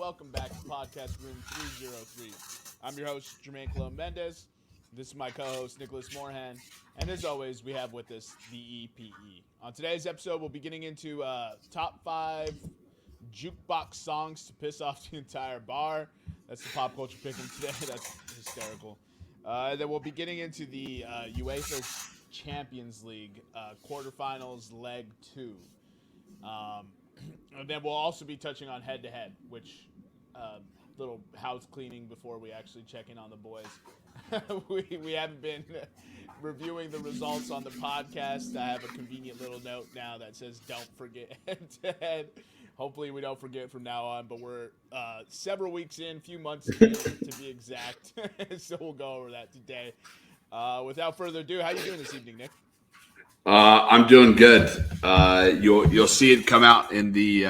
welcome back to podcast Room 303. I'm your host, Jermaine Mendez. This is my co-host, Nicholas Moorhan. And as always, we have with us the EPE. On today's episode, we'll be getting into top 5 jukebox songs to piss off the entire bar. That's the pop culture pick'em today. That's hysterical. Then we'll be getting into the UEFA Champions League Quarterfinals Leg 2. And then we'll also be touching on head-to-head, which little house cleaning before we actually check in on the boys. we haven't been reviewing the results on the podcast. I have a convenient little note now that says don't forget head-to-head. Hopefully we don't forget from now on, but we're several weeks in, few months in to be exact. So we'll go over that today. Without further ado, how are you doing this evening, Nick? I'm doing good. You'll see it come out in the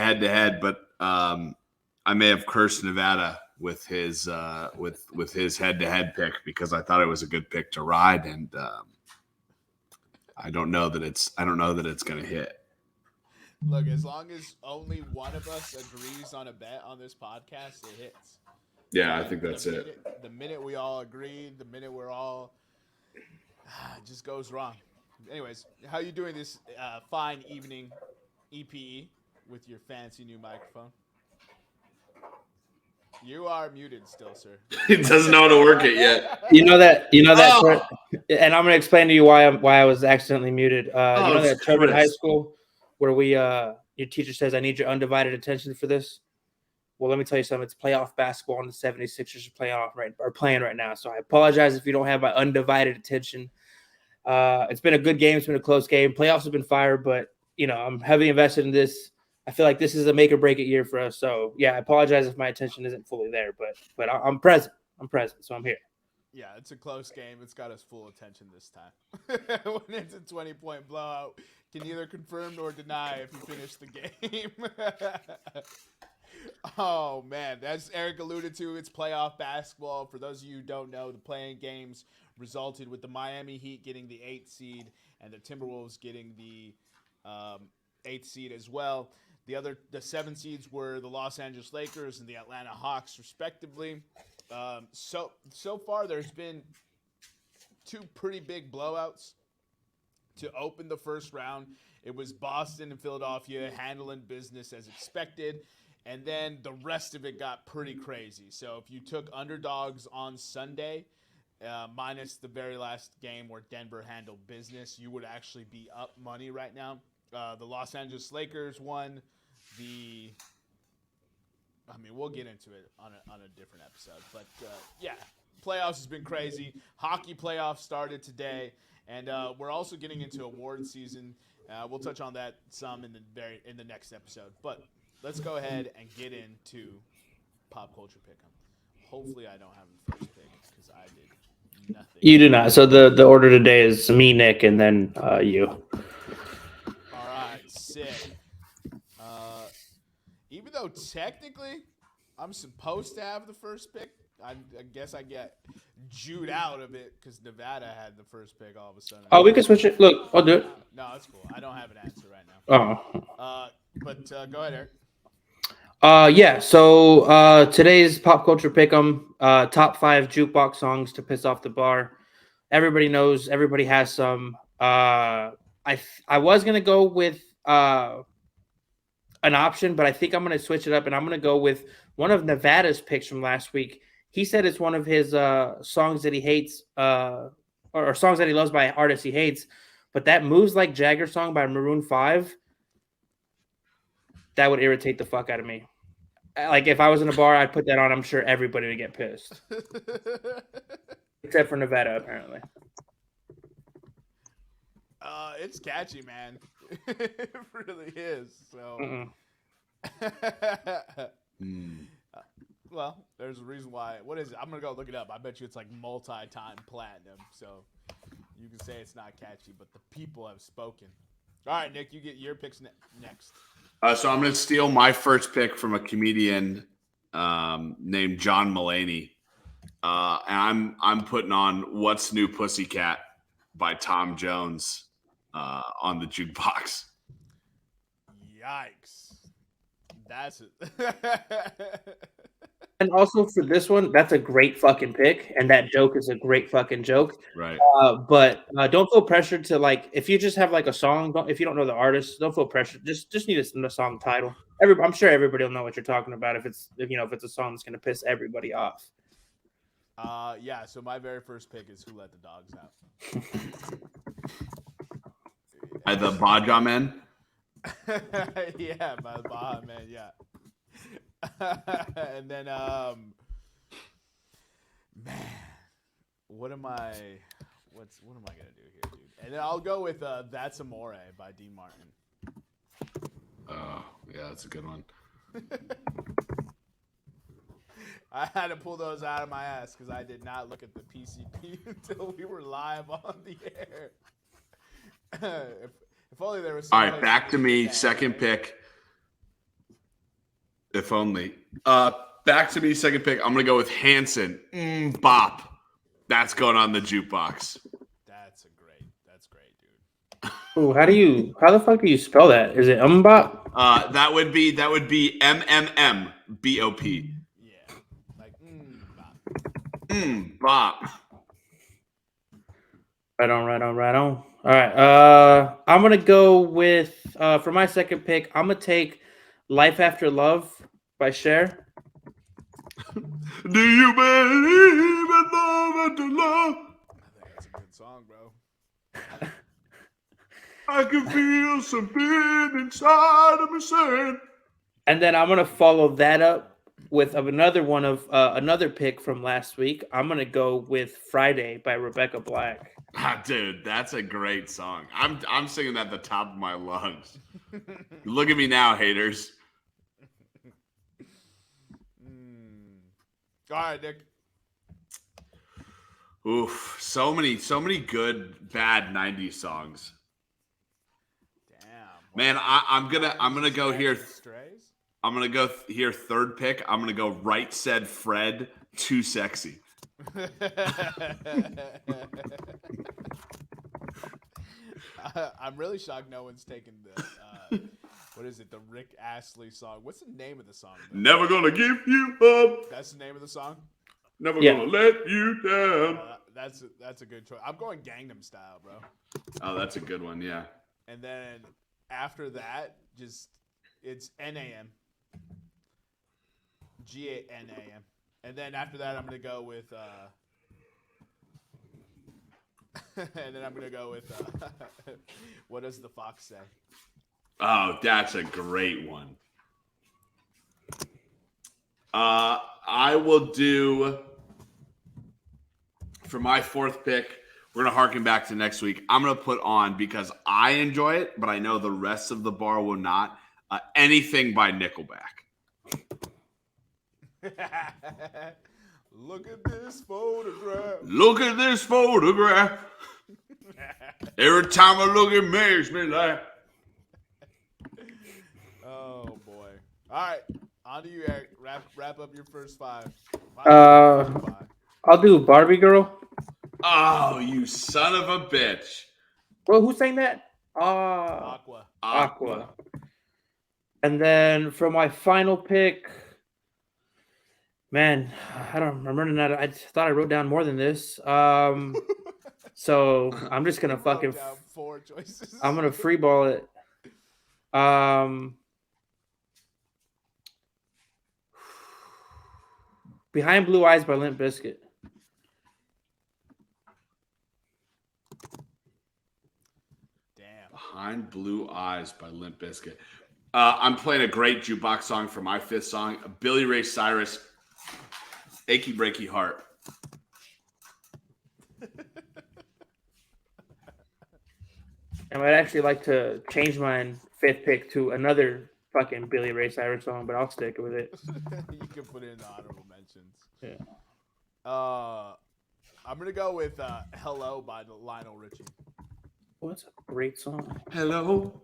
head-to-head, but I may have cursed Nevada with his head-to-head pick because I thought it was a good pick to ride, and I don't know that it's going to hit. Look, as long as only one of us agrees on a bet on this podcast, it hits. Yeah, I think that's it. The minute we all agree, the minute we're all it just goes wrong. Anyways, how you doing this fine evening, EPE, with your fancy new microphone? You are muted still, sir. He doesn't know how to work it yet. You know that, and I'm going to explain to you why I was accidentally muted. That term in high school where your teacher says, "I need your undivided attention for this." Well, let me tell you something. It's playoff basketball, and the 76ers are playing right now. So I apologize if you don't have my undivided attention. It's been a good game. It's been a close game. Playoffs have been fire, but I'm heavily invested in this. I feel like this is a make or break it year for us. So yeah, I apologize if my attention isn't fully there, but I'm present. So I'm here. Yeah, it's a close game. It's got us full attention this time. When it's a 20-point blowout, can neither confirm nor deny if you finish the game. Oh, man. As Eric alluded to, it's playoff basketball. For those of you who don't know, the playing games resulted with the Miami Heat getting the 8th seed and the Timberwolves getting the 8th seed as well. The 7 seeds were the Los Angeles Lakers and the Atlanta Hawks, respectively. So far, there's been 2 pretty big blowouts to open the first round. It was Boston and Philadelphia handling business as expected. And then the rest of it got pretty crazy. So if you took underdogs on Sunday, minus the very last game where Denver handled business, you would actually be up money right now. The Los Angeles Lakers won we'll get into it on a different episode. But, yeah, playoffs has been crazy. Hockey playoffs started today. And we're also getting into award season. We'll touch on that some in the next episode. But let's go ahead and get into pop culture pick'em. Hopefully, I don't have the first pick because I did nothing. You do not. So the order today is me, Nick, and then you. All right, sick. Even though technically I'm supposed to have the first pick, I guess I get Jewed out of it because Nevada had the first pick all of a sudden. Oh, we can switch it. Look, I'll do it. No, that's cool. I don't have an answer right now. Oh. But go ahead, Eric. Yeah. So today's pop culture pick'em, top 5 jukebox songs to piss off the bar. Everybody knows. Everybody has some. I was gonna go with an option, but I think I'm gonna switch it up, and I'm gonna go with one of Nevada's picks from last week. He said it's one of his songs that he hates, or songs that he loves by artists he hates. But that "Moves Like Jagger" song by Maroon 5, that would irritate the fuck out of me. Like, if I was in a bar, I'd put that on. I'm sure everybody would get pissed. Except for Nevada, apparently. It's catchy, man. It really is. So, well, there's a reason why. What is it? I'm gonna go look it up. I bet you it's like multi-time platinum. So you can say it's not catchy, but the people have spoken. All right, Nick, you get your picks next. So I'm going to steal my first pick from a comedian named John Mulaney, and I'm putting on "What's New Pussycat" by Tom Jones on the jukebox. Yikes! That's it. And also for this one, that's a great fucking pick, and that joke is a great fucking joke. Right. But don't feel pressured to like if you just have like a song. If you don't know the artist, don't feel pressured. Just need a song title. I'm sure everybody will know what you're talking about if it's if it's a song that's gonna piss everybody off. Yeah. So my very first pick is "Who Let the Dogs Out." By the Baja Men. Yeah, by the Baja Man. Yeah. And then, man, what am I gonna do here, dude? And then I'll go with "That's Amore" by Dean Martin. Oh, yeah, that's a good one. I had to pull those out of my ass because I did not look at the PCP until we were live on the air. If only there was. All right, back to me. Second pick. If only. Back to me. Second pick. I'm gonna go with Hanson. Bop. That's going on the jukebox. That's great, dude. Ooh, how the fuck do you spell that? Is it umbop? That would be MMMBOP. Yeah, like Bop. Right on. All right. I'm gonna go with for my second pick. I'm gonna take "Life After Love" by Cher. Do you believe in love after love? I think that's a good song, bro. I can feel something inside of me saying. And then I'm gonna follow that up with another pick from last week. I'm gonna go with "Friday" by Rebecca Black. Dude, that's a great song. I'm singing that at the top of my lungs. Look at me now, haters. All right, Nick. Oof, so many good bad '90s songs. Damn. Man, I'm gonna go here. Strays? I'm gonna go here. Third pick. I'm gonna go Right Said Fred. Too Sexy. I'm really shocked no one's taken the what is it? The Rick Astley song. What's the name of the song? Never gonna give you up. That's the name of the song. Never gonna let you down. That's a good choice. I'm going Gangnam Style, bro. Oh, that's a good one. Yeah. And then after that, it's NAM. GANAM. And then after that, I'm gonna go with what does the fox say? Oh, that's a great one. I will do for my fourth pick. We're gonna harken back to next week. I'm gonna put on because I enjoy it, but I know the rest of the bar will not. Anything by Nickelback. Look at this photograph. Look at this photograph. Every time I look, it makes me laugh. Oh boy! All right, on to you, Eric. Wrap up your first five. I'll do "Barbie Girl." Oh, you son of a bitch! Well, who sang that? Aqua. And then for my final pick, man, I don't remember that. I thought I wrote down more than this. So I'm just gonna fucking. Down 4 choices. I'm gonna freeball it. "Behind Blue Eyes" by Limp Bizkit. Damn. Behind Blue Eyes by Limp Bizkit. I'm playing a great jukebox song for my fifth song. Billy Ray Cyrus, "Achy Breaky Heart." And I'd actually like to change my fifth pick to another fucking Billy Ray Cyrus song, but I'll stick with it. You can put it in the honorable mentions. Yeah. I'm gonna go with "Hello" by Lionel Richie. What's a great song? Hello,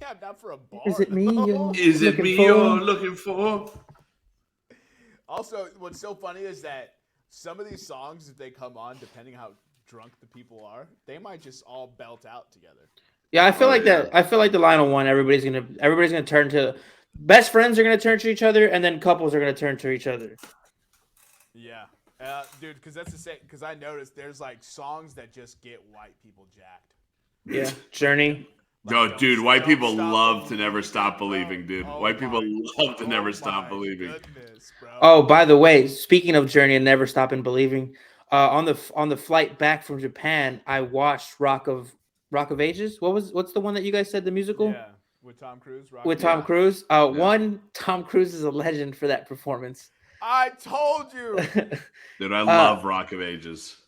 Yeah, not for a bar. Is it me? though. is it me you're looking for? Also, what's so funny is that some of these songs, if they come on, depending how drunk the people are, they might just all belt out together. Yeah, I feel like that. I feel like the Lionel one. Everybody's gonna turn to best friends are gonna turn to each other, and then couples are gonna turn to each other. Yeah, dude, because that's the same. Because I noticed there's like songs that just get white people jacked. Yeah, Journey. Yo, dude, white people love to never stop believing, dude. White people love to never stop believing. Goodness, bro. Oh, by the way, speaking of Journey and never stopping believing, on the flight back from Japan, I watched Rock of Ages. What's the one that you guys said, the musical? Yeah, with Tom Cruise. With Tom Cruise. One, Tom Cruise is a legend for that performance. I told you. Dude, I love Rock of Ages.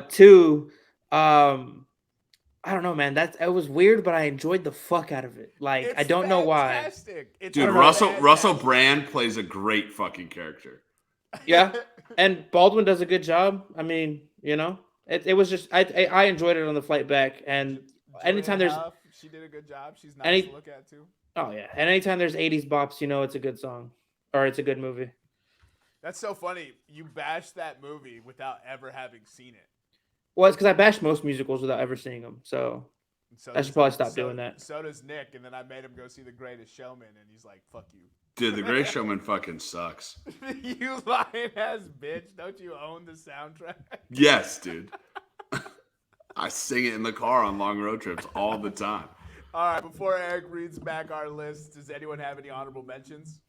Two, I don't know, man. It was weird, but I enjoyed the fuck out of it. Like, I don't know why. Dude, Russell Brand plays a great fucking character. Yeah, and Baldwin does a good job. I mean, it was just I enjoyed it on the flight back, and anytime there's she did a good job. She's nice to look at too. Oh yeah, and anytime there's 80s bops, it's a good song or it's a good movie. That's so funny. You bashed that movie without ever having seen it. Well, it's because I bashed most musicals without ever seeing them, so I should probably stop doing that. So does Nick, and then I made him go see The Greatest Showman, and he's like, "Fuck you." Dude, The Greatest Showman fucking sucks. You lying ass bitch! Don't you own the soundtrack? Yes, dude. I sing it in the car on long road trips all the time. All right, before Eric reads back our list, does anyone have any honorable mentions?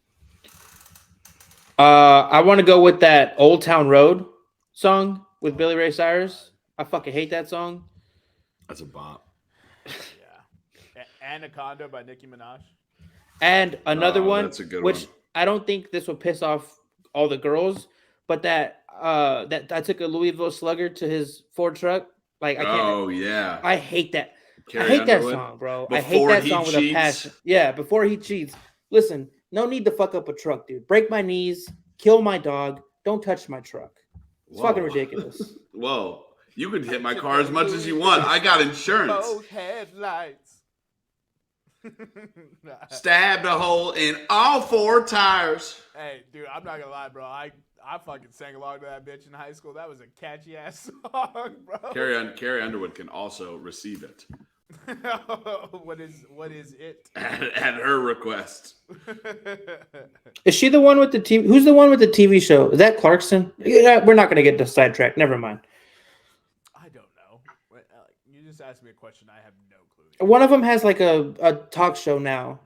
I want to go with that Old Town Road song with Billy Ray Cyrus. I fucking hate that song. That's a bop. Yeah. Anaconda by Nicki Minaj. And another one, that's a good which one. I don't think this will piss off all the girls, but that I took a Louisville Slugger to his Ford truck. Like I can't. Oh yeah. I hate that. Carrie I hate Underwood? that song, bro. Before I hate that he song with a passion. Yeah, before he cheats. Listen, no need to fuck up a truck, dude. Break my knees, kill my dog. Don't touch my truck. It's fucking ridiculous. Whoa. You can hit my car as much as you want. I got insurance. Both headlights. Stabbed a hole in all 4 tires. Hey, dude, I'm not gonna lie, bro. I fucking sang along to that bitch in high school. That was a catchy ass song, bro. Carrie Underwood can also receive it. What is it? At her request. Is she the one with the TV? Who's the one with the TV show? Is that Clarkson? Yeah, we're not gonna get this sidetracked. Never mind. I don't know. You just asked me a question. I have no clue. One of them has like a talk show now,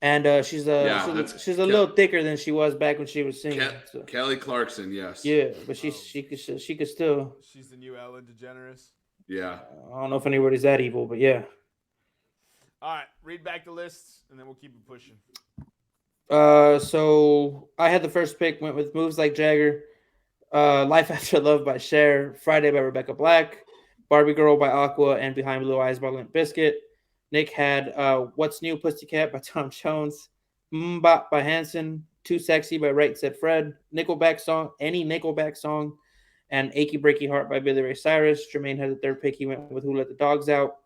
and she's a little thicker than she was back when she was singing. Kelly Clarkson, yes. Yeah, but she could still. She's the new Ellen DeGeneres. Yeah. I don't know if anybody's that evil, but yeah. All right, read back the lists, and then we'll keep it pushing. So I had the first pick, went with Moves Like Jagger, Life After Love by Cher, Friday by Rebecca Black, Barbie Girl by Aqua, and Behind Blue Eyes by Limp Bizkit. Nick had What's New Pussycat by Tom Jones, Mbop by Hanson, Too Sexy by Right Said Fred, Nickelback song, any Nickelback song, and Achy Breaky Heart by Billy Ray Cyrus. Jermaine had the third pick. He went with Who Let the Dogs Out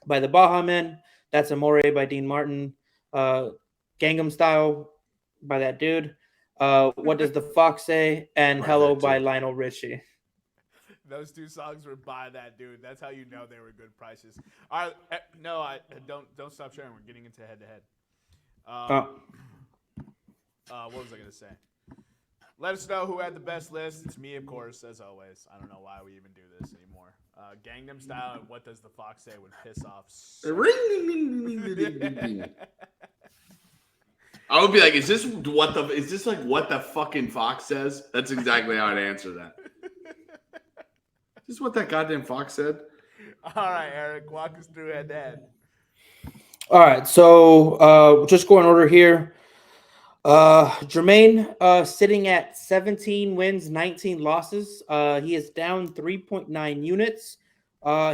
by the Baha Men. That's Amore by Dean Martin. Gangnam Style by that dude. What Does the Fox Say? And Hello by Lionel Richie. Those 2 songs were by that dude. That's how you know they were good prices. All right, no, I don't stop sharing. We're getting into head to head. What was I gonna say? Let us know who had the best list. It's me, of course, as always. I don't know why we even do this anymore. Gangnam Style and What Does the Fox Say would piss off. I would be like, is this what the fucking fox says? That's exactly how I'd answer that. Is this what that goddamn fox said? All right, Eric, walk us through head to head. All right, so just go in order here. Jermaine sitting at 17 wins, 19 losses. He is down 3.9 units.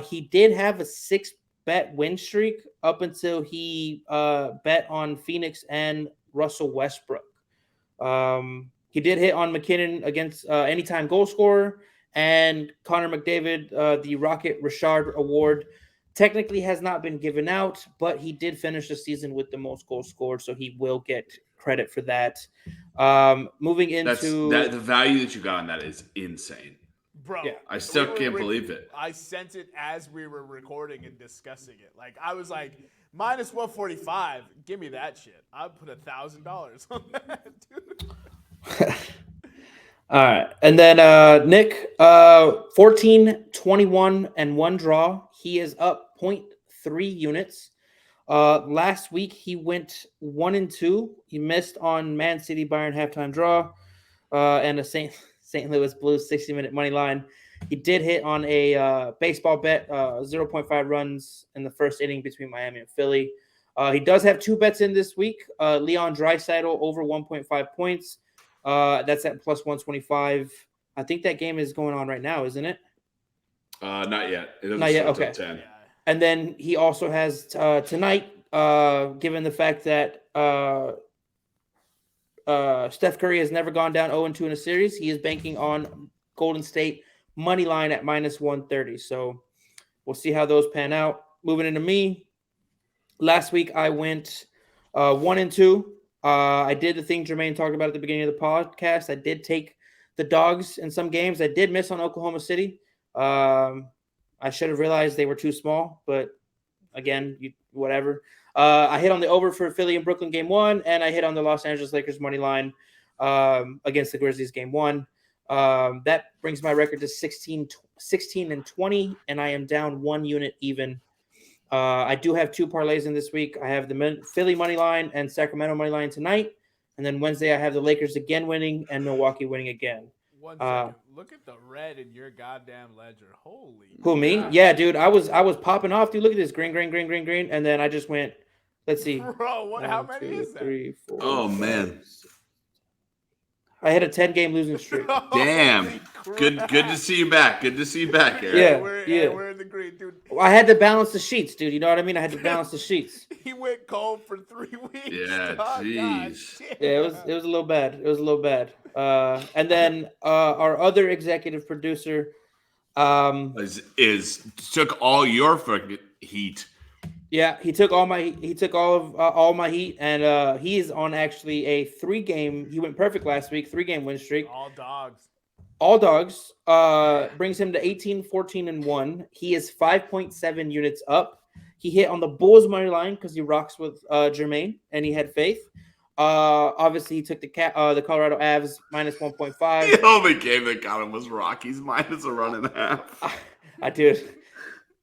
He did have a 6-bet win streak up until he bet on Phoenix and Russell Westbrook. He did hit on McKinnon against anytime goal scorer, and Connor McDavid, the Rocket Richard Award. Technically has not been given out, but he did finish the season with the most goals scored, so he will get credit for that. Moving into the value that you got on that is insane. Bro, Yeah. I still can't believe it. I sent it as we were recording and discussing it. Like, I was like, minus 145. Give me that shit. I put $1,000 on that, dude. All right. And then Nick, 14, 21, and 1 draw. He is up 0.3 units. Last week, he went 1-2. He missed on Man City Bayern halftime draw and a St. Louis Blues 60-minute money line. He did hit on a baseball bet, 0.5 runs in the first inning between Miami and Philly. He does have 2 bets in this week. Leon Draisaitl over 1.5 points. That's at plus 125. I think that game is going on right now, isn't it? Not yet. It doesn't Not yet. start Okay. till 10. And then he also has tonight, given the fact that Steph Curry has never gone down 0-2 in a series, he is banking on Golden State money line at minus 130. So we'll see how those pan out. Moving into me, last week I went 1-2. I did the thing Jermaine talked about at the beginning of the podcast. I did take the dogs in some games. I did miss on Oklahoma City. I should have realized they were too small, but again, whatever. I hit on the over for Philly and Brooklyn game 1, and I hit on the Los Angeles Lakers money line against the Grizzlies game 1. That brings my record to 16-20, and I am down 1 unit even. I do have 2 parlays in this week. I have the Philly money line and Sacramento money line tonight, and then Wednesday I have the Lakers again winning and Milwaukee winning again. 1 second. Look at the red in your goddamn ledger. Holy. Who, me? God. Yeah, dude. I was popping off, dude. Look at this green, and then I just went. Let's see. Bro, what? 1, How many 2, is that? 3, 4, Oh, 5, man. 6. I had a 10-game losing streak. Damn. Holy Good crap. to see you back. Good to see you back, Eric. Yeah. We're in the green, dude. I had to balance the sheets, dude. You know what I mean? I had to balance the sheets. He went cold for 3 weeks. Yeah, dog. jeez. God damn. Yeah, it was a little bad. It was a little bad. And then our other executive producer, Is took all your fucking heat. yeah, he took all my heat, and he is on actually a 3-game. He went perfect last week, 3-game win streak. All dogs. All dogs brings him to 18, 14, and 1. He is 5.7 units up. He hit on the Bulls money line because he rocks with Jermaine, and he had faith. Obviously, he took the Colorado Avs minus 1.5. The only game that got him was Rockies minus a run and a half. I did.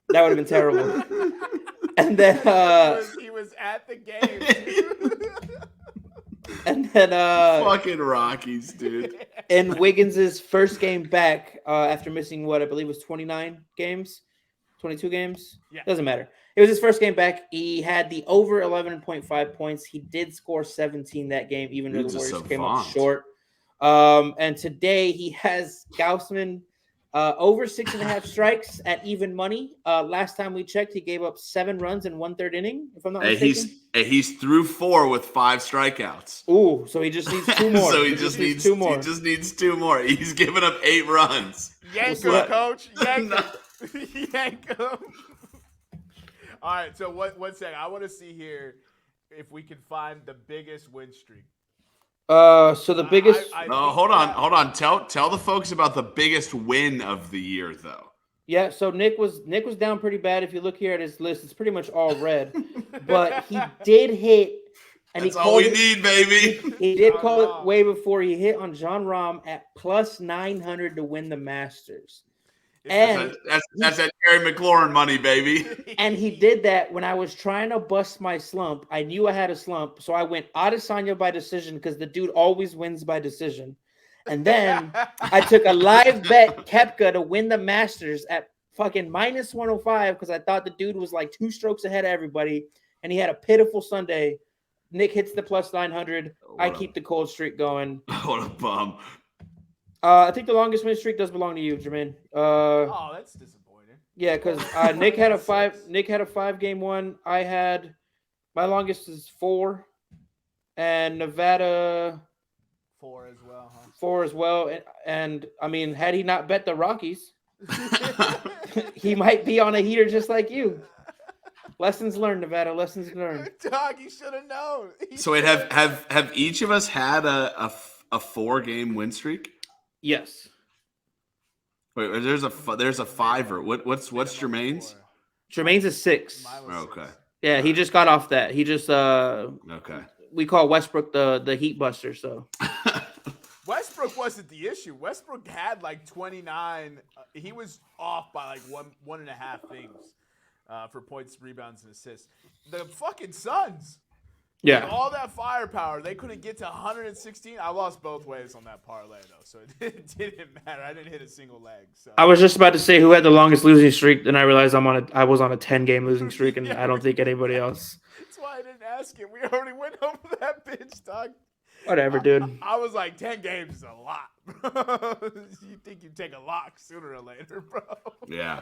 That would have been terrible. And then he was at the game. and then Fucking Rockies, dude. in Wiggins' first game back after missing what I believe was 22 games. Yeah. Doesn't matter. It was his first game back. He had the over 11.5 points. He did score 17 that game, even though the Warriors came up short. And today he has Gaussman over 6.5 strikes at even money. Last time we checked, he gave up 7 runs in 1/3 inning, if I'm not mistaken. He's through 4 with 5 strikeouts. Ooh, so he just needs 2 more. So he just needs 2 more. He just needs 2 more. He's given up 8 runs. Yank him, coach. Yank him. Yank him. All right, so one second. I want to see here if we can find the biggest win streak. So the biggest. No, hold on. Tell the folks about the biggest win of the year, though. Yeah, so Nick was down pretty bad. If you look here at his list, it's pretty much all red. But he did hit, and that's all we need, baby. He did call it way before he hit on John Rahm at plus 900 to win the Masters. And that's that Terry McLaurin money, baby. And he did that when I was trying to bust my slump. I knew I had a slump, so I went Adesanya by decision because the dude always wins by decision. And then I took a live bet Koepka to win the Masters at fucking minus 105 because I thought the dude was like 2 strokes ahead of everybody, and he had a pitiful Sunday. Nick hits the plus 900. I keep the cold streak going. What a bum. I think the longest win streak does belong to you, Jermaine. Oh, that's disappointing. Yeah, because Nick had a 5-game one. I had my longest is 4, and Nevada 4 as well, huh? 4 as well. And I mean, had he not bet the Rockies, he might be on a heater just like you. Lessons learned, Nevada. Lessons learned. Dog, you should have known. So wait, have each of us had a 4-game win streak? Yes. Wait, there's a fiver. What's Jermaine's? Jermaine's a 6. Okay. Yeah, he just got off that. He just Okay. We call Westbrook the heat buster. So Westbrook wasn't the issue. Westbrook had like 29. He was off by like one and a half things for points, rebounds, and assists. The fucking Suns. yeah, With all that firepower, they couldn't get to 116. I lost both ways on that parlay, though, so it didn't matter. I didn't hit a single leg. So I was just about to say who had the longest losing streak, then I realized I was on a 10-game losing streak, and I don't think anybody else. That's why I didn't ask him. We already went over that bitch, dog. Whatever, dude. I was like, 10 games is a lot. You think you'd take a lock sooner or later, bro. Yeah.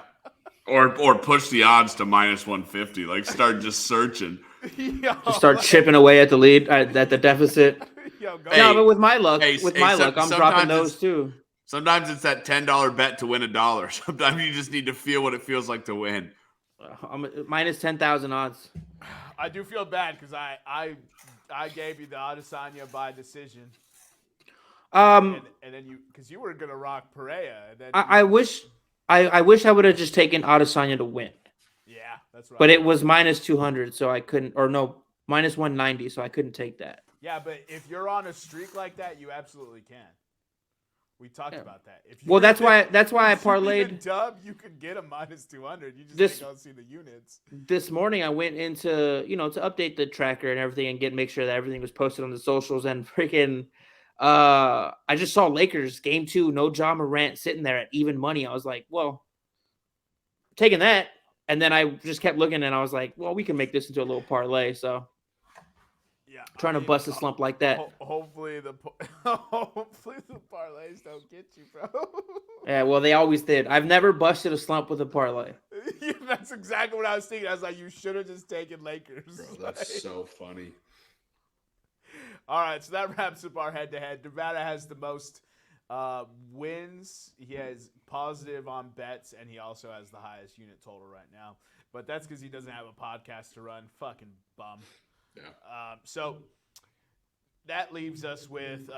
Or push the odds to -150. Like start just searching. Yo, Just start chipping away at the lead, at the deficit. Yo, go No, but with my luck, I'm sometimes dropping those too. Sometimes it's that $10 bet to win $1. Sometimes you just need to feel what it feels like to win. I'm minus 10,000 odds. I do feel bad because I gave you the Adesanya by decision. And then because you were gonna rock Pereira. And then I wish I would have just taken Adesanya to win. Yeah, that's right. But it was minus 200, so I couldn't, or no, minus 190, so I couldn't take that. Yeah, but if you're on a streak like that, you absolutely can. We talked about that. If Well, that's why I parlayed. Dub, you could get a minus 200. You just don't see the units. This morning I went into, to update the tracker and everything and make sure that everything was posted on the socials, and freaking I just saw Lakers game 2, no Ja Morant sitting there at even money. I was like, well, taking that. And then I just kept looking and I was like, well, we can make this into a little parlay. So yeah, trying to bust a slump like that. Hopefully the parlays don't get you, bro. Yeah, well, they always did. I've never busted a slump with a parlay. Yeah, that's exactly what I was thinking. I was like, you should have just taken Lakers. Bro, that's so funny. All right, so that wraps up our head-to-head. Nevada has the most wins. He has positive on bets, and he also has the highest unit total right now. But that's because he doesn't have a podcast to run. Fucking bum. Yeah. So that leaves us with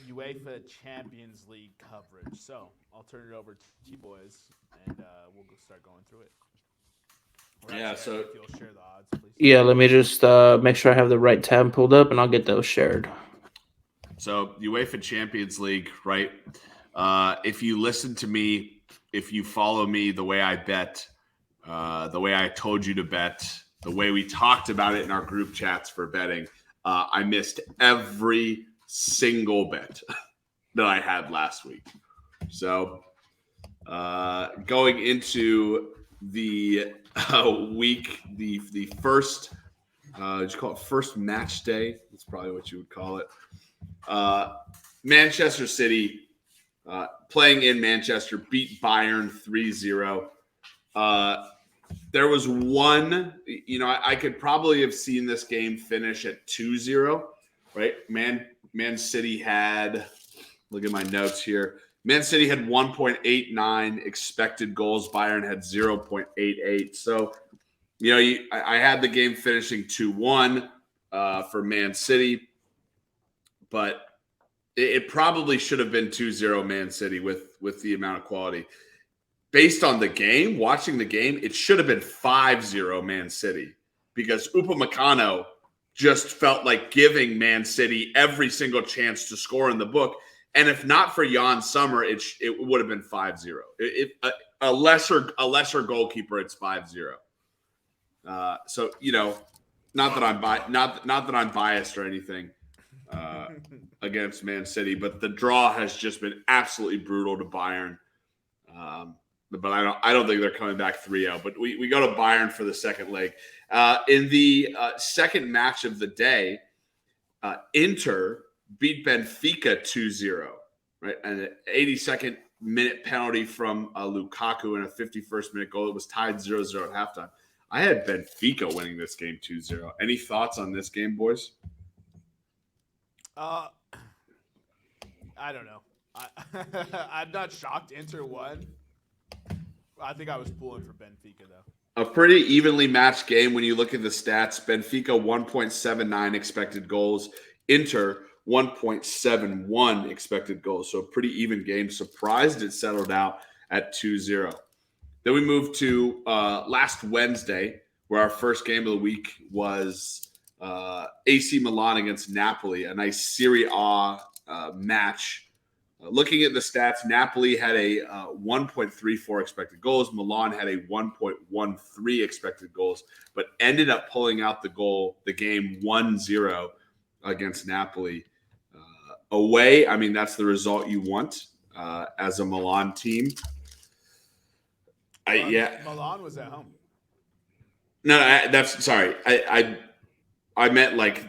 UEFA Champions League coverage. So I'll turn it over to you boys, and we'll start going through it. So if you'll share the odds, please. Yeah, let me just make sure I have the right tab pulled up, and I'll get those shared. So UEFA Champions League, right? If you listen to me, if you follow me the way I bet, the way I told you to bet, the way we talked about it in our group chats for betting, I missed every single bet that I had last week. So going into the week, the first, did you call it first match day? That's probably what you would call it. Manchester City, playing in Manchester, beat Bayern 3-0. There was one, I could probably have seen this game finish at 2-0, right? Man City had, look at my notes here. Man City had 1.89 expected goals. Bayern had 0.88. So, I had the game finishing 2-1 for Man City, but it probably should have been 2-0 Man City with the amount of quality. Based on the game, watching the game, it should have been 5-0 Man City because Upamecano just felt like giving Man City every single chance to score in the book. And if not for Jan Sommer, it would have been 5-0. A lesser goalkeeper, it's 5-0. So not that I'm biased or anything against Man City, but the draw has just been absolutely brutal to Bayern. But I don't think they're coming back 3-0. But we go to Bayern for the second leg. In the second match of the day, Inter beat Benfica 2-0, right? And an 82nd minute penalty from Lukaku and a 51st minute goal. It was tied 0-0 at halftime. I had Benfica winning this game 2-0. Any thoughts on this game, boys? I don't know. I'm not shocked Inter won. I think I was pulling for Benfica, though. A pretty evenly matched game when you look at the stats. Benfica 1.79 expected goals. Inter 1.71 expected goals. So a pretty even game. Surprised it settled out at 2-0. Then we moved to last Wednesday, where our first game of the week was AC Milan against Napoli, a nice Serie A match. Looking at the stats, Napoli had a 1.34 expected goals. Milan had a 1.13 expected goals, but ended up pulling out the game 1-0 against Napoli. Away, I mean, that's the result you want as a Milan team. Milan was at home. No, that's sorry. I meant like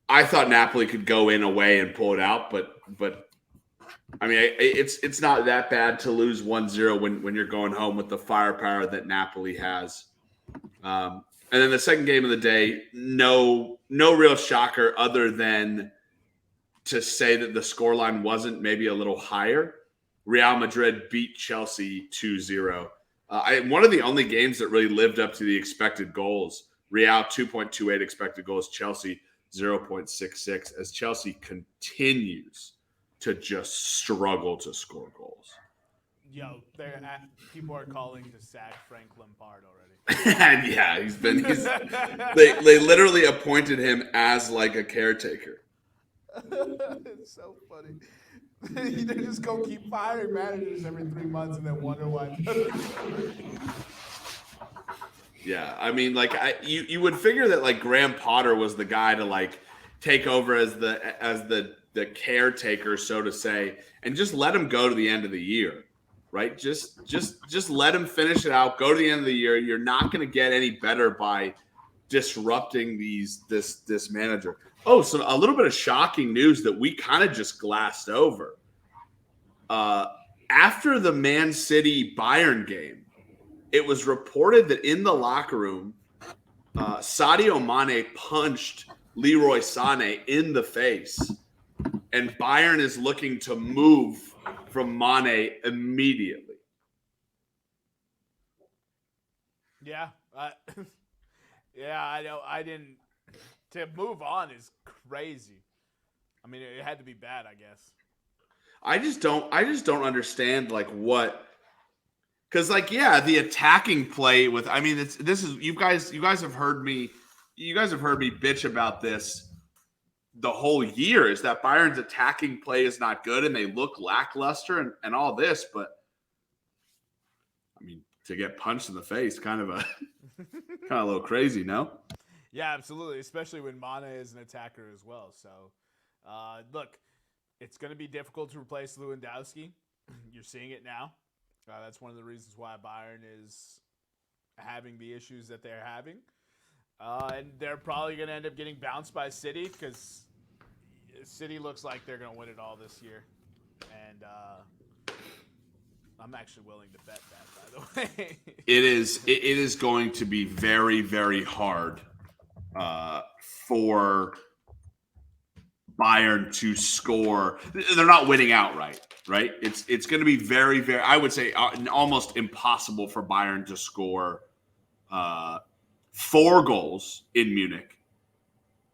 I thought Napoli could go in away and pull it out, but I mean it's not that bad to lose 1-0 when you're going home with the firepower that Napoli has. And then the second game of the day, no real shocker other than to say that the scoreline wasn't maybe a little higher. Real Madrid beat Chelsea 2-0. One of the only games that really lived up to the expected goals. Real 2.28 expected goals, Chelsea 0.66, as Chelsea continues to just struggle to score goals. Yo, people are calling to sack Frank Lampard already. And yeah, they literally appointed him as like a caretaker. It's so funny. They just go keep firing managers every 3 months and then wonder why. Yeah, I mean, like you would figure that like Graham Potter was the guy to like take over as the caretaker, so to say, and just let him go to the end of the year, right? Just let him finish it out. Go to the end of the year. You're not going to get any better by disrupting this manager. Oh, so a little bit of shocking news that we kind of just glassed over. After the Man City Bayern game, it was reported that in the locker room, Sadio Mane punched Leroy Sané in the face, and Bayern is looking to move from Mane immediately. Yeah, I know. I didn't. To move on is crazy. I mean, it had to be bad, I guess. I just don't understand like what. Because, like, yeah, the attacking play with, I mean, this is you guys have heard me bitch about this the whole year, is that Bayern's attacking play is not good and they look lackluster and all this, but I mean, to get punched in the face, kind of a little crazy, no? Yeah, absolutely, especially when Mane is an attacker as well. So, look, it's going to be difficult to replace Lewandowski. You're seeing it now. That's one of the reasons why Bayern is having the issues that they're having. And they're probably going to end up getting bounced by City because City looks like they're going to win it all this year. And I'm actually willing to bet that, by the way. It is going to be very, very hard for Bayern to score. They're not winning outright, right? It's going to be very, very, I would say almost impossible for Bayern to score 4 goals in Munich.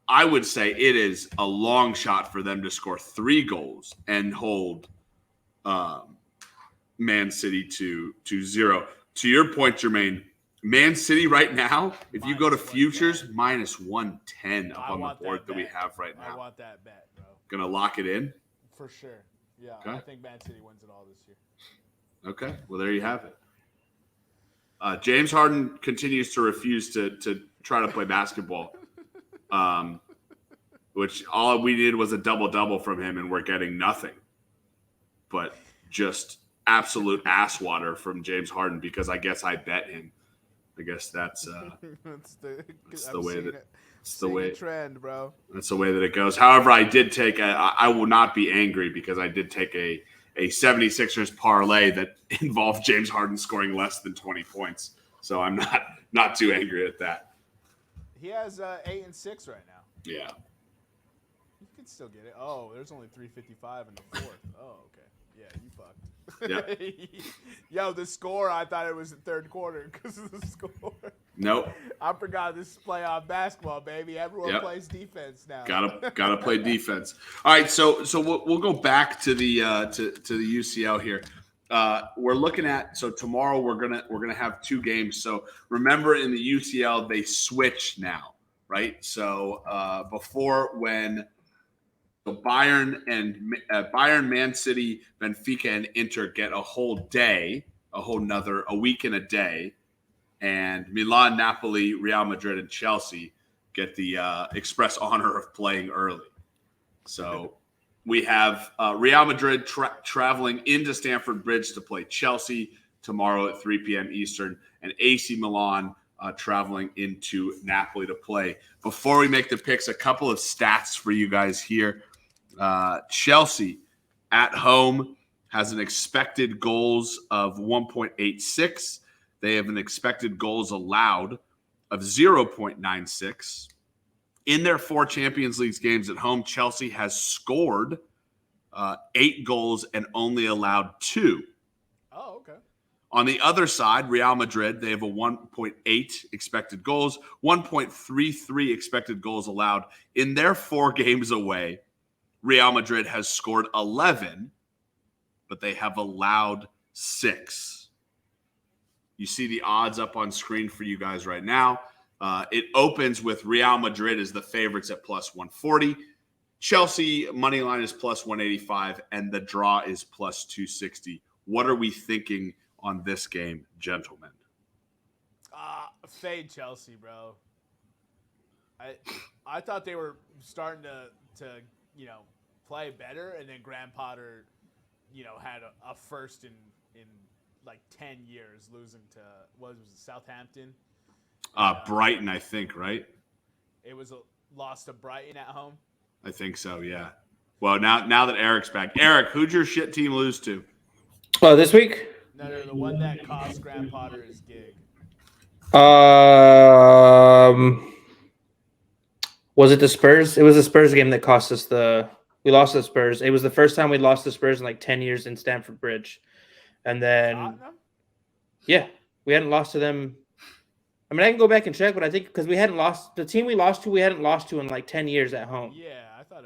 I would say it is a long shot for them to score 3 goals and hold Man City to 0. To your point, Jermaine, Man City right now, if you go to futures, minus 110 up on the board that we have right now. I want that bet, bro. Gonna lock it in? For sure. Yeah, okay. I think Man City wins it all this year. Okay, well, there you have it. James Harden continues to refuse to try to play basketball, which all we needed was a double-double from him, and we're getting nothing but just absolute ass water from James Harden because I guess I bet him. I guess that's the way that it's the way trend, bro. That's the way that it goes. However, I did take I will not be angry because I did take a 76ers parlay that involved James Harden scoring less than 20 points. So I'm not too angry at that. He has 8 and 6 right now. Yeah. You can still get it. Oh, there's only 355 in the fourth. Oh, okay. Yeah, you fucked. Yep. Yo, the score, I thought it was the third quarter because of the score. Nope. I forgot this is playoff basketball, baby. Everyone plays defense now. Gotta play defense. All right, so we'll go back to the to the UCL here. We're looking at tomorrow we're gonna have 2 games. So remember in the UCL they switch now, right? So before when Bayern, Man City, Benfica, and Inter get a whole day, a week and a day, and Milan, Napoli, Real Madrid, and Chelsea get the express honor of playing early. So we have Real Madrid traveling into Stamford Bridge to play Chelsea tomorrow at 3 p.m. Eastern, and AC Milan traveling into Napoli to play. Before we make the picks, a couple of stats for you guys here. Chelsea at home has an expected goals of 1.86. They have an expected goals allowed of 0.96. In their 4 Champions League games at home, Chelsea has scored 8 goals and only allowed 2. Oh, okay. On the other side, Real Madrid, they have a 1.8 expected goals, 1.33 expected goals allowed. In their 4 games away, Real Madrid has scored 11, but they have allowed 6. You see the odds up on screen for you guys right now. It opens with Real Madrid as the favorites at plus 140. Chelsea money line is plus 185, and the draw is plus 260. What are we thinking on this game, gentlemen? Fade Chelsea, bro. I thought they were starting to play better, and then Graham Potter, had a first in like 10 years, losing to what was it, Southampton? Brighton, I think, right? It was a loss to Brighton at home. I think so, yeah. Well, now that Eric's back, Eric, who'd your shit team lose to? Oh, this week? No, the one that cost Graham Potter his gig. Was it the Spurs? It was the Spurs game that cost us we lost to the Spurs. It was the first time we lost the Spurs in like 10 years in Stamford Bridge. And then, yeah, we hadn't lost to them. I mean, I can go back and check, but I think because we hadn't lost the team we hadn't lost to in like 10 years at home. Yeah, I thought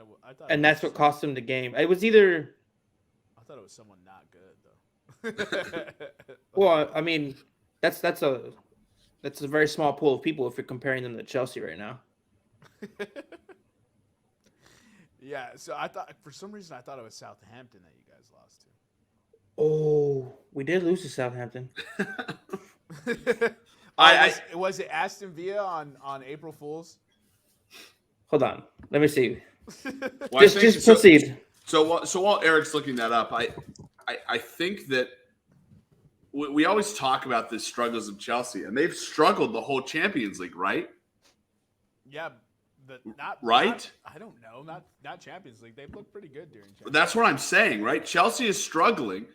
and that's what cost them the game. It was either. I thought it was someone not good though. Well, I mean, that's a very small pool of people if you're comparing them to Chelsea right now. Yeah, so I thought for some reason I thought it was Southampton that you guys lost to. Oh, we did lose to Southampton. Was it Aston Villa on April Fool's? Hold on, let me see. Well, just proceed. So while Eric's looking that up, I think that we always talk about the struggles of Chelsea, and they've struggled the whole Champions League, right? Yeah, I don't know, not Champions League. They've looked pretty good during Champions League. That's what I'm saying, right? Chelsea is struggling.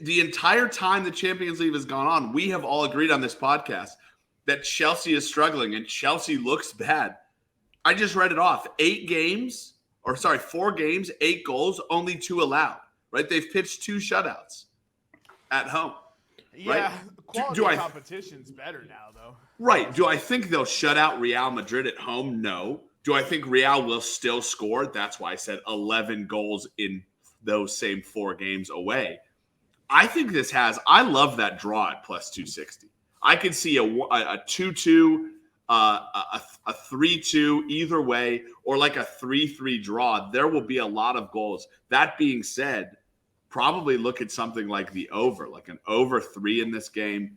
The entire time the Champions League has gone on, we have all agreed on this podcast that Chelsea is struggling, and Chelsea looks bad. I just read it off. 4 games, 8 goals, only 2 allowed, right? They've pitched 2 shutouts at home. Yeah, right? Quality competition's better now, though. Right. Do I think they'll shut out Real Madrid at home? No. Do I think Real will still score? That's why I said 11 goals in those same 4 games away. I think I love that draw at plus 260. I could see a 2-2, a 3-2 either way, or like a 3-3 draw. There will be a lot of goals. That being said, probably look at something like the over, like an over 3 in this game.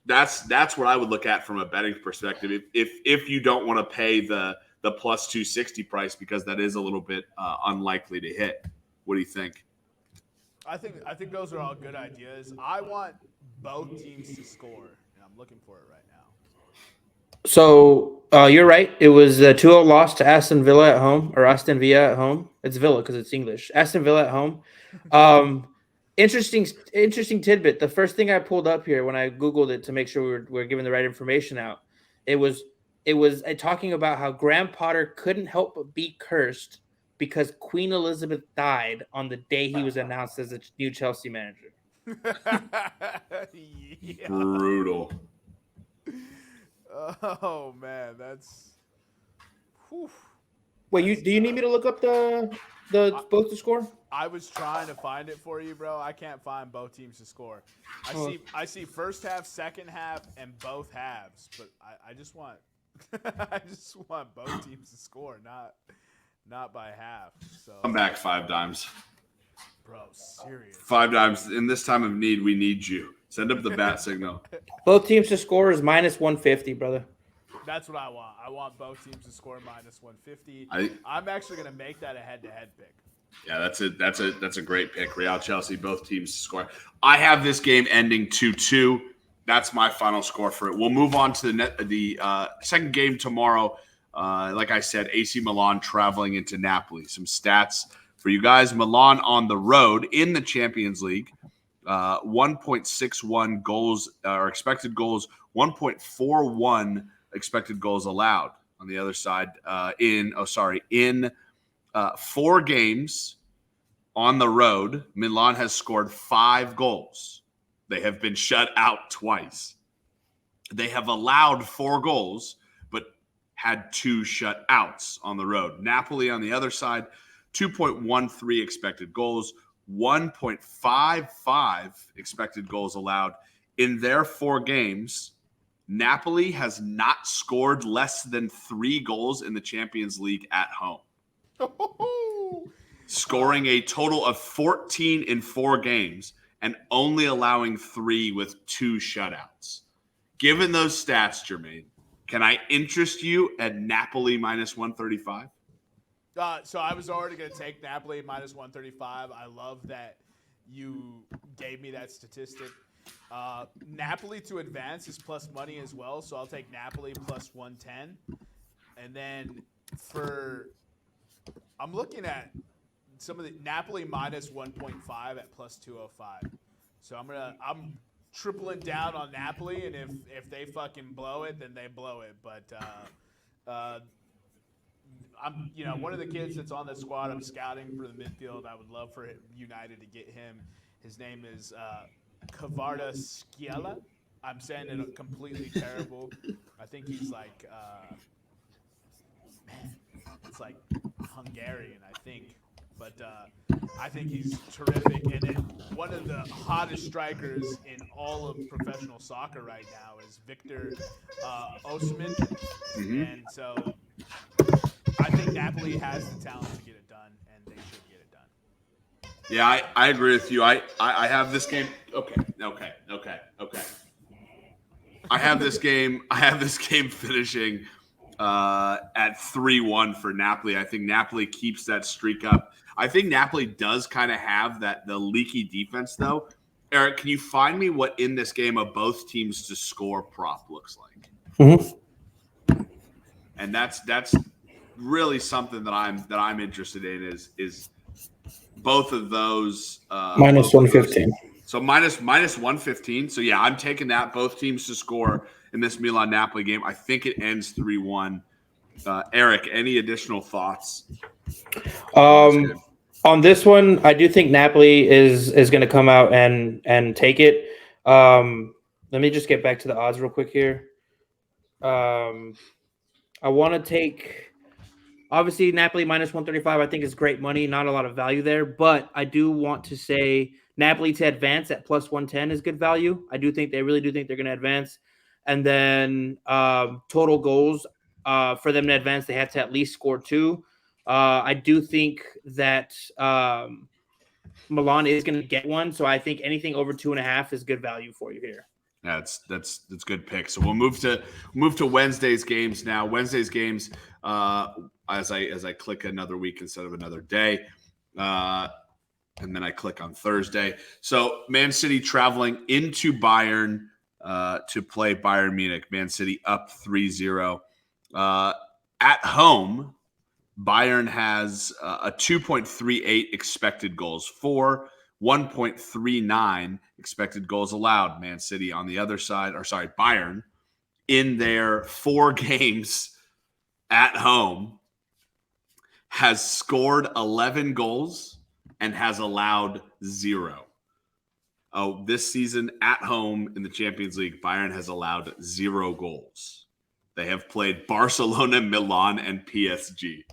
That's what I would look at from a betting perspective. If you don't want to pay the plus 260 price, because that is a little bit unlikely to hit. What do you think? I think those are all good ideas. I want both teams to score, and I'm looking for it right now. So you're right. It was a 2-0 loss to Aston Villa at home, or Aston Villa at home. It's Villa because it's English. Aston Villa at home. Interesting tidbit. The first thing I pulled up here when I Googled it to make sure we're giving the right information out, it was talking about how Graham Potter couldn't help but be cursed because Queen Elizabeth died on the day he was announced as the new Chelsea manager. Yeah. Brutal. Oh man, that's. Whew. Wait, do you need me to look up both the score? I was trying to find it for you, bro. I can't find both teams to score. I see first half, second half, and both halves, but I just want I just want both teams to score, not by half. So I'm back 5 times. bro, serious. 5 times. In this time of need, we need you. Send up the bat signal. Both teams to score is -150, brother. That's what I want. I want both teams to score -150. I'm actually gonna make that a head-to-head pick. Yeah, that's a great pick. Real Chelsea, both teams to score. I have this game ending 2-2. That's my final score for it. We'll move on to the second game tomorrow. Like I said, AC Milan traveling into Napoli. Some stats for you guys. Milan on the road in the Champions League. 1.61 goals or expected goals. 1.41 expected goals allowed. On the other side, in 4 games on the road, Milan has scored 5 goals. They have been shut out twice. They have allowed 4 goals, but had 2 shutouts on the road. Napoli on the other side, 2.13 expected goals, 1.55 expected goals allowed. In their 4 games, Napoli has not scored less than 3 goals in the Champions League at home. Scoring a total of 14 in 4 games and only allowing 3 with 2 shutouts. Given those stats, Jermaine, can I interest you at Napoli -135? So I was already going to take Napoli -135. I love that you gave me that statistic. Napoli to advance is plus money as well, so I'll take Napoli +110. And then I'm looking at some of the Napoli -1.5 at +205. So I'm tripling down on Napoli, and if they fucking blow it, then they blow it. But I'm one of the kids that's on the squad. I'm scouting for the midfield. I would love for United to get him. His name is Kvaratskhelia. I'm saying it completely terrible. I think he's like it's like Hungarian, I think. But I think he's terrific. And then one of the hottest strikers in all of professional soccer right now is Victor Osimhen. Mm-hmm. And so I think Napoli has the talent to get it done, and they should get it done. Yeah, I agree with you. I have this game. Okay. I have this game finishing at 3-1 for Napoli. I think Napoli keeps that streak up. I think Napoli does kind of have the leaky defense, though. Eric, can you find me what in this game of both teams to score prop looks like? Mm-hmm. And that's really something that I'm interested in is both of those -115. So minus 115. So yeah, I'm taking that. Both teams to score in this Milan Napoli game. I think it ends 3-1. Eric, any additional thoughts? On this one, I do think Napoli is going to come out and take it. Let me just get back to the odds real quick here. I want to take, obviously, Napoli -135. I think is great money. Not a lot of value there, but I do want to say Napoli to advance at +110 is good value. I really do think they're going to advance. And then total goals for them to advance, they have to at least score 2. I do think that Milan is going to get 1, so I think anything over 2.5 is good value for you here. Yeah, that's good pick. So we'll move to Wednesday's games now. Wednesday's games, as I click another week instead of another day, and then I click on Thursday. So Man City traveling into Bayern to play Bayern Munich. Man City up 3-0 at home. Bayern has a 2.38 expected goals for, 1.39 expected goals allowed. Man City on the other side, Bayern, in their 4 games at home has scored 11 goals and has allowed 0. Oh, this season at home in the Champions League, Bayern has allowed 0 goals. They have played Barcelona, Milan, and PSG.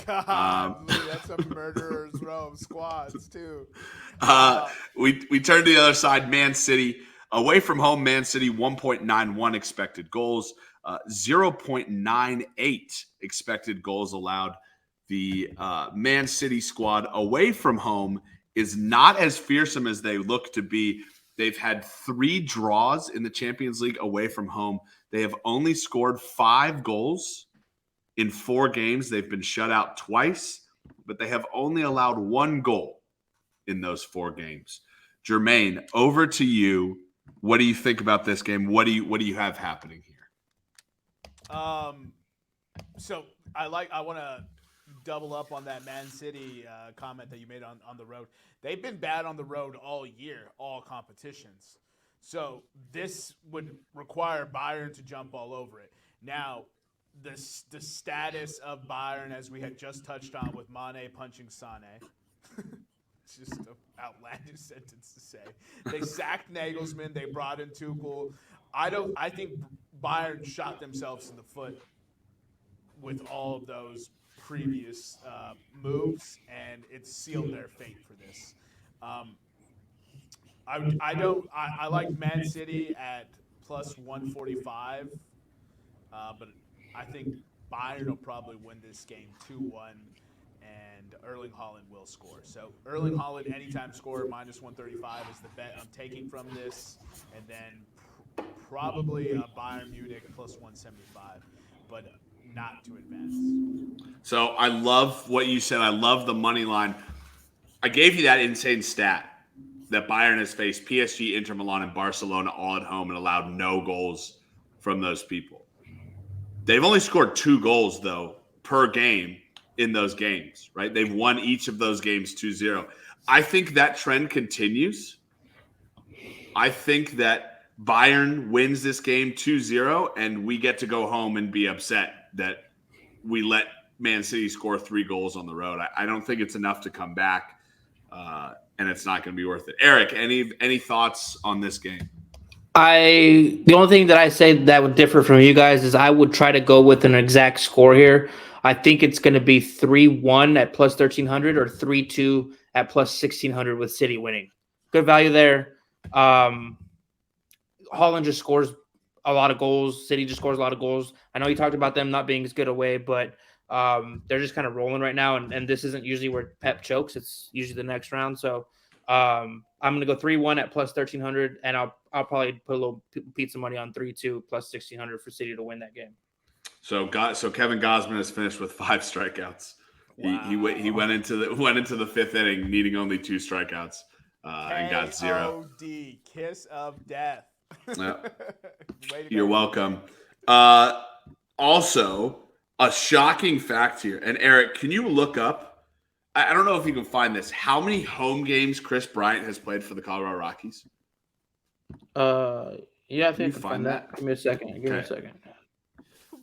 God, that's a murderer's row of squads too. We turn to the other side. Man City away from home. Man City 1.91 expected goals, 0.98 expected goals allowed. The Man City squad away from home is not as fearsome as they look to be. They've had 3 draws in the Champions League away from home. They have only scored 5 goals in 4 games. They've been shut out twice, but they have only allowed 1 goal in those 4 games. Jermaine, over to you. What do you think about this game? What do you have happening here? So I want to double up on that Man City comment that you made on the road. They've been bad on the road all year, all competitions. So this would require Bayern to jump all over it. Now, the status of Bayern, as we had just touched on with Mane punching Sané. It's just an outlandish sentence to say. They sacked Nagelsmann. They brought in Tuchel. I think Bayern shot themselves in the foot with all of those previous moves, and it sealed their fate for this. I like Man City at plus 145, but I think Bayern will probably win this game 2-1, and Erling Haaland will score. So Erling Haaland anytime scorer minus 135 is the bet I'm taking from this, and then probably Bayern Munich plus 175, but not to advance. So I love what you said. I love the money line. I gave you that insane stat that Bayern has faced PSG, Inter Milan, and Barcelona all at home and allowed no goals from those people. They've only scored 2 goals, though, per game in those games, right? They've won each of those games 2-0. I think that trend continues. I think that Bayern wins this game 2-0, and we get to go home and be upset that we let Man City score 3 goals on the road. I don't think it's enough to come back, and it's not going to be worth it. Eric, any thoughts on this game? The only thing that I say that would differ from you guys is I would try to go with an exact score here. I think it's going to be 3-1 at plus 1,300 or 3-2 at plus 1,600 with City winning. Good value there. Haaland just scores a lot of goals. City just scores a lot of goals. I know you talked about them not being as good away, but they're just kind of rolling right now, and this isn't usually where Pep chokes. It's usually the next round. So I'm going to go 3-1 at plus 1,300, and I'll probably put a little pizza money on 3-2 plus 1,600 for City to win that game. So Kevin Gosman has finished with 5 strikeouts. Wow. He went into the 5th inning needing only 2 strikeouts and got 0. KOD, kiss of death. Yeah. You're welcome. Also, a shocking fact here. And Eric, can you look up? I don't know if you can find this. How many home games Chris Bryant has played for the Colorado Rockies? Yeah, I think I can find that. Give me a second.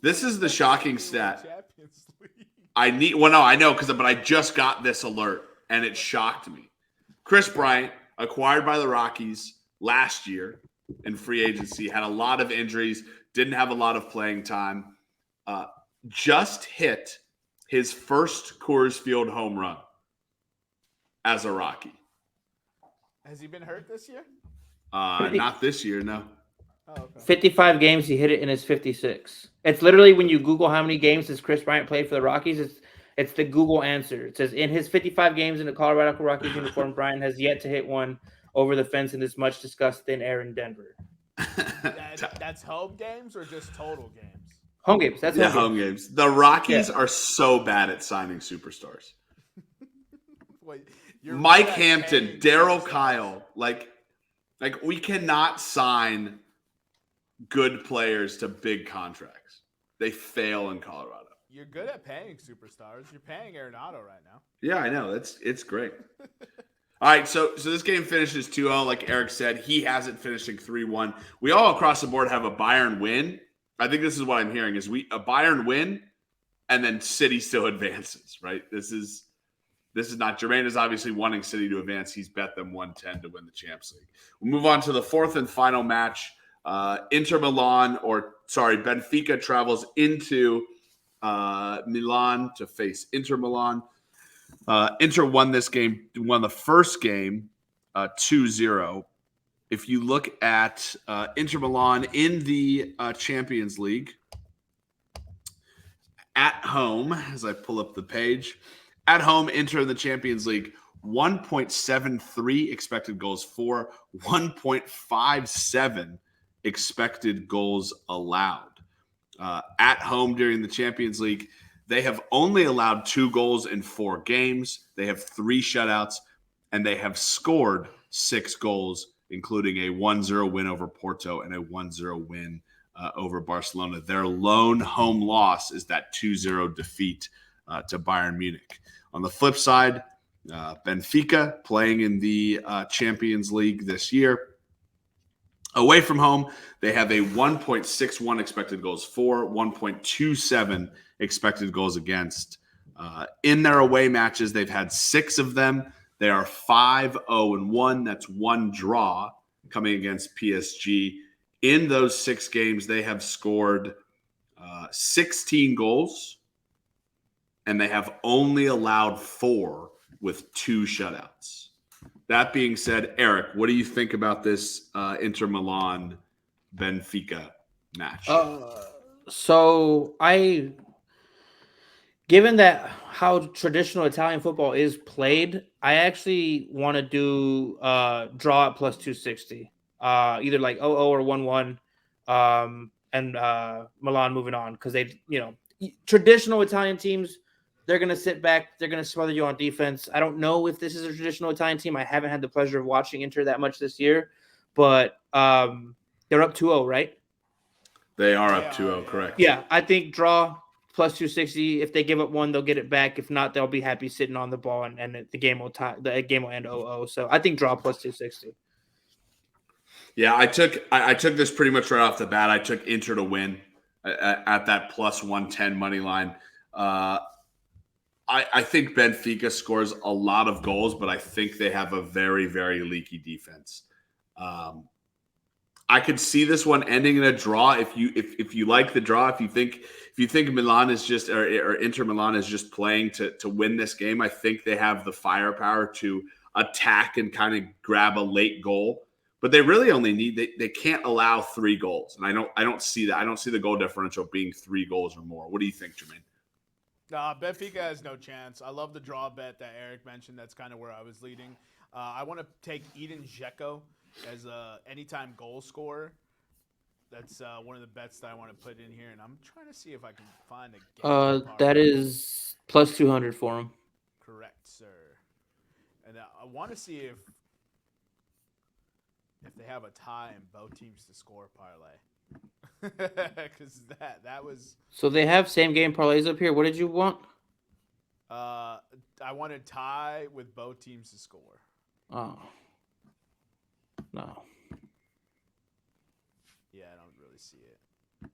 This is the shocking stat. I know, but I just got this alert, and it shocked me. Chris Bryant, acquired by the Rockies last year in free agency, had a lot of injuries, didn't have a lot of playing time, just hit his first Coors Field home run as a Rocky. Has he been hurt this year? Not this year, no. Oh, okay. 55 games, he hit it in his 56. It's literally when you Google how many games does Chris Bryant play for the Rockies, it's the Google answer. It says in his 55 games in the Colorado Rockies uniform, Bryant has yet to hit one over the fence in this much discussed thin air in Denver. That's home games or just total games? Home games. That's home games. The Rockies are so bad at signing superstars. Wait, Mike Hampton, Darryl Kyle, like we cannot sign good players to big contracts. They fail in Colorado. You're good at paying superstars. You're paying Arenado right now. Yeah, I know. It's great. All right, so this game finishes 2-0. Like Eric said, he has it finishing 3-1. We all across the board have a Bayern win. I think this is what I'm hearing is a Bayern win and then City still advances, right? This is not Jermaine is obviously wanting City to advance. He's bet them 110 to win the Champions League. We'll move on to the fourth and final match. Benfica travels into Milan to face Inter Milan. Inter won the first game 2-0. If you look at Inter Milan in the Champions League, at home, as I pull up the page, at home, Inter in the Champions League, 1.73 expected goals for, 1.57 expected goals allowed. At home during the Champions League, they have only allowed 2 goals in 4 games. They have 3 shutouts, and they have scored 6 goals, including a 1-0 win over Porto and a 1-0 win over Barcelona. Their lone home loss is that 2-0 defeat to Bayern Munich. On the flip side, Benfica playing in the Champions League this year. Away from home, they have a 1.61 expected goals for, 1.27 expected goals against. In their away matches, they've had 6 of them. They are 5-0-1. That's 1 draw coming against PSG. In those 6 games, they have scored 16 goals, and they have only allowed 4 with 2 shutouts. That being said, Eric, what do you think about this Inter Milan Benfica match? Given that how traditional Italian football is played, I actually want to do draw at plus 260, either like 0-0 or 1-1, and Milan moving on, because they, traditional Italian teams, they're going to sit back. They're going to smother you on defense. I don't know if this is a traditional Italian team. I haven't had the pleasure of watching Inter that much this year, but they're up 2-0, right? They are up 2-0, correct. Yeah, I think draw plus 260. If they give up 1, they'll get it back. If not, they'll be happy sitting on the ball, and the game will tie. The game will end 0-0. So I think draw plus 260. Yeah, I took this pretty much right off the bat. I took Inter to win at that plus 110 money line. I think Benfica scores a lot of goals, but I think they have a very, very leaky defense. I could see this one ending in a draw if you like the draw. If you think Milan is just or Inter Milan is just playing to win this game, I think they have the firepower to attack and kind of grab a late goal. But they really only need they can't allow 3 goals, and I don't see that. I don't see the goal differential being 3 goals or more. What do you think, Jermaine? Benfica has no chance. I love the draw bet that Eric mentioned. That's kind of where I was leading. I want to take Edin Dzeko as a anytime goal scorer. That's one of the bets that I want to put in here, and I'm trying to see if I can find a game. That is plus 200 for him. Correct, sir. And I want to see if they have a tie in both teams to score parlay. Because that was. So they have same game parlays up here. What did you want? I want to tie with both teams to score. Oh. No. Yeah, I don't really see it.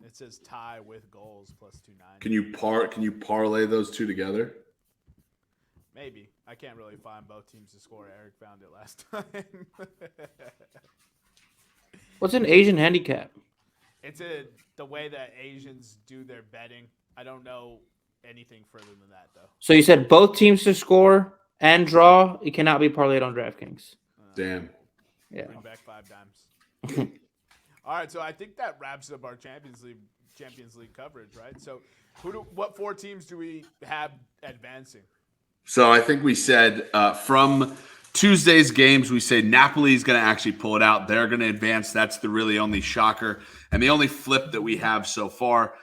It says tie with goals plus 290. Can you parlay those two together? Maybe. I can't really find both teams to score. Eric found it last time. What's an Asian handicap? It's the way that Asians do their betting. I don't know anything further than that, though. So you said both teams to score and draw. It cannot be parlayed on DraftKings. Damn. Yeah. Bring back 5 times. All right, so I think that wraps up our Champions League coverage, right? So, what 4 teams do we have advancing? So I think we said from Tuesday's games, we say Napoli is going to actually pull it out. They're going to advance. That's the really only shocker. And the only flip that we have so far,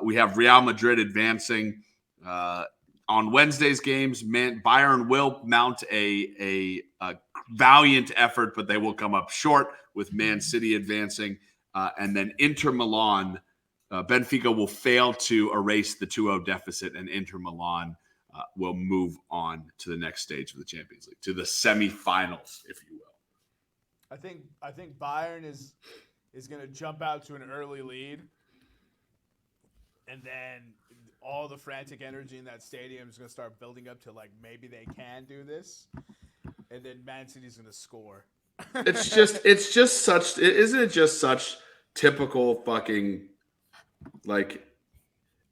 we have Real Madrid advancing. On Wednesday's games, Bayern will mount a valiant effort, but they will come up short with Man City advancing. And then Inter Milan, Benfica will fail to erase the 2-0 deficit, and Inter Milan will move on to the next stage of the Champions League, to the semifinals, if you will. I think Bayern is going to jump out to an early lead, and then all the frantic energy in that stadium is going to start building up to like maybe they can do this, and then Man City's going to score. It's just such. Isn't it just such typical fucking like?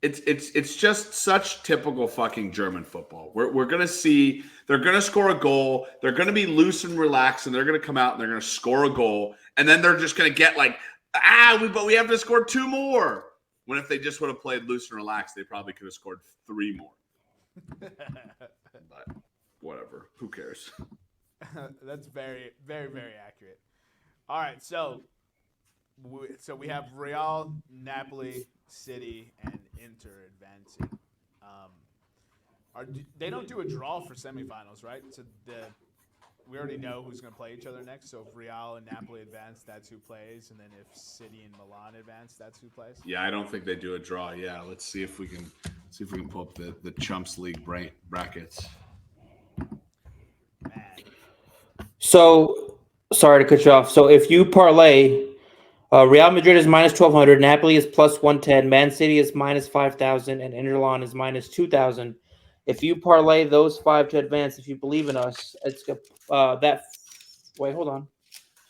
It's just such typical fucking German football. We're gonna see they're gonna score a goal. They're gonna be loose and relaxed, and they're gonna come out and they're gonna score a goal, and then they're just gonna get like but we have to score 2 more. When if they just would have played loose and relaxed, they probably could have scored 3 more. But whatever, who cares? That's very, very, very accurate. All right, so we have Real, Napoli, City, and Inter advancing. They don't do a draw for semifinals, right? So we already know who's going to play each other next. So if Real and Napoli advance, that's who plays, and then if City and Milan advance, that's who plays. Yeah, I don't think they do a draw. Yeah, let's see if we can pull up the Chumps League brackets. Man. So sorry to cut you off. So if you parlay. Real Madrid is minus 1,200. Napoli is plus 110. Man City is minus 5,000. And Inter Milan is minus 2,000. If you parlay those 5 to advance, if you believe in us, it's that. Wait, hold on.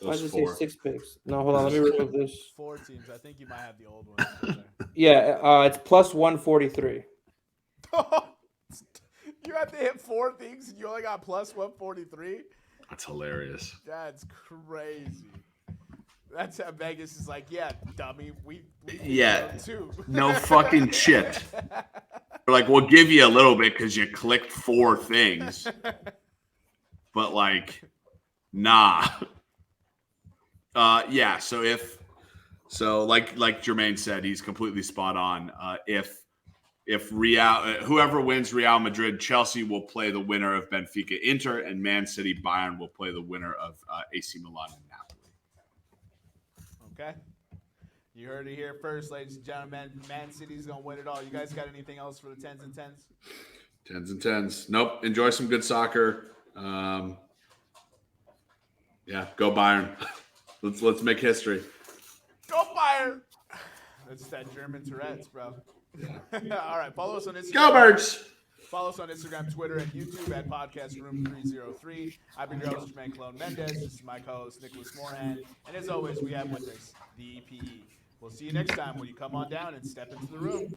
Why does it say 6 picks? No, hold on. Let me remove this. 4 teams. I think you might have the old one. Yeah, it's plus 143. You have to hit 4 things, and you only got plus 143. That's hilarious. That's crazy. That's how Vegas is like, yeah, dummy. We too. No fucking shit. They're like, we'll give you a little bit because you clicked 4 things, but like, nah. Yeah. So like Jermaine said, he's completely spot on. If Real, whoever wins Real Madrid, Chelsea will play the winner of Benfica Inter, and Man City Bayern will play the winner of AC Milan and Napoli. Okay. You heard it here first, ladies and gentlemen. Man City's going to win it all. You guys got anything else for the 10s and 10s? 10s and 10s. Nope. Enjoy some good soccer. Yeah, go Bayern. Let's make history. Go Bayern. That's that German Tourette's, bro. Yeah. All right. Follow us on Instagram. Go Birds. Follow us on Instagram, Twitter, and YouTube at Podcast Room303. I've been your host, Jermaine Clone Mendez. This is my co-host, Nicholas Moorhan. And as always, we have with us the EPE. We'll see you next time when you come on down and step into the room.